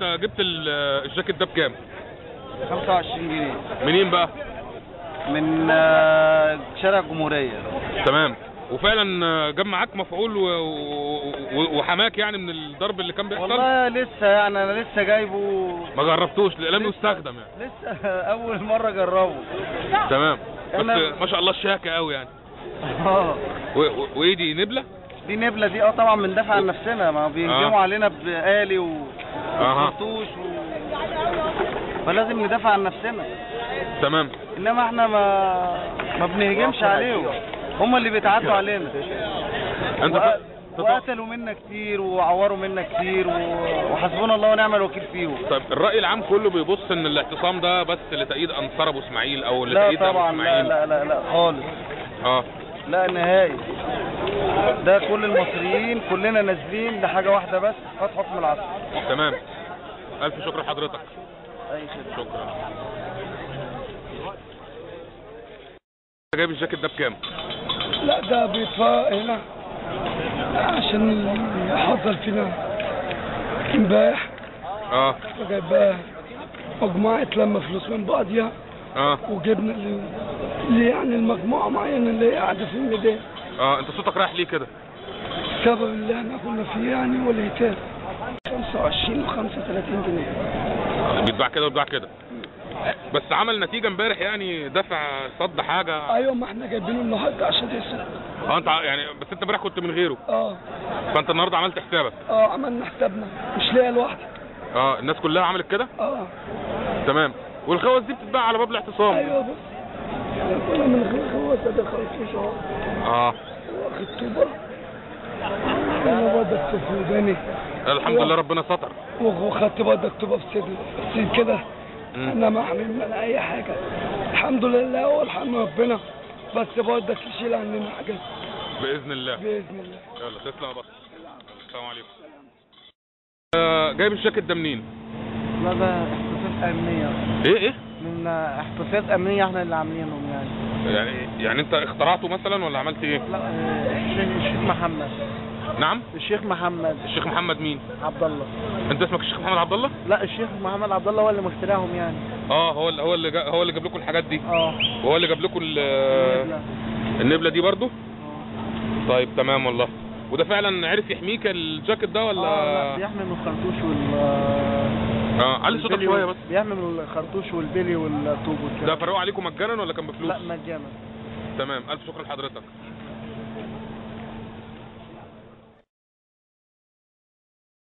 انت جبت الجاكيت ده بكام؟ 25 جنيه. منين بقى؟ من شارع الجمهورية. تمام. وفعلا جاب معاك مفعول وحماك يعني من الضرب اللي كان بيحصل؟ والله لسه يعني انا لسه جايبه. ما جربتوش لانه يستخدم يعني؟ لسه اول مرة اجربه. تمام. بس ما شاء الله شياكة قوي يعني. وايه دي نبلة؟ دي نبلة دي طبعا بندافع عن نفسنا، ما بيهجموا علينا بآلي وخرطوش فلازم ندافع عن نفسنا. تمام. انما احنا ما بنهجمش عليهم، هم اللي بيتعدوا علينا. انت وقتلوا منا كتير وعوروا منا كتير وحسبنا الله ونعم الوكيل فيهم. طيب الرأي العام كله بيبص ان الاعتصام ده بس لتأييد انصار ابو اسماعيل او لتأييد لا طبعا، ابو اسماعيل. لا خالص. لا نهائي. ده كل المصريين كلنا نازلين لحاجة واحدة بس، فتح حكم العسكر. تمام. الف شكر لحضرتك. اي خدمة. شكرا. جايب الجاكيت ده بكام؟ لا ده بيدفع هنا عشان حصل فينا امبارح. فجايبها مجموعة لما فلوس من بعضيها. وجبنا اللي يعني المجموعة معينة اللي هي قاعدة في الميدان. انت صوتك رايح ليه كده؟ السبب اللي احنا كنا فيه يعني والهتاف 25 و35 جنيه. بيتباع كده وبيتباع كده. بس عمل نتيجة امبارح يعني، دفع صد حاجة. ايوه ما احنا جايبينه النهارده عشان يسرق. انت يعني بس انت امبارح كنت من غيره. فانت النهارده عملت حسابك. عملنا حسابنا، مش ليا لوحدي. الناس كلها عملت كده؟ تمام. والخوذ دي بتتباع على باب الاعتصام؟ ايوه بص كنا من غير خوذ ده خرطوش اهو. واخد طوبة انا بدك تفوزاني. الحمد لله ربنا ستر. وخدت بدك طوبة في صدري بس كده. انا ما حملنا على اي حاجة الحمد لله والحمد ربنا، بس بدك يشيل عننا حاجات بإذن الله. بإذن الله. يلا تسلم يا بطل. السلام عليكم. جايب الجاكيت ده منين؟ لا ده احتفالات امنيه. ايه؟ من احتفالات امنيه احنا اللي عاملينهم يعني انت اخترعته مثلا ولا عملت ايه؟ لا الشيخ محمد. نعم؟ الشيخ محمد. الشيخ محمد مين؟ عبد الله. انت اسمك الشيخ محمد عبد الله؟ لا الشيخ محمد عبد الله هو اللي مخترعهم يعني. هو اللي جاب لكم الحاجات دي. وهو اللي جاب لكم النبله دي برضو. طيب تمام والله. وده فعلا عرف يحميك الجاكيت ده ولا؟ لا بيحمي من الخرطوش وال علي صوتك شويه بس. بيحمي من الخرطوش والبلي والطوب وكده. ده فرقوا عليكم مجانا ولا كان بفلوس؟ لا مجانا. تمام. الف شكر لحضرتك.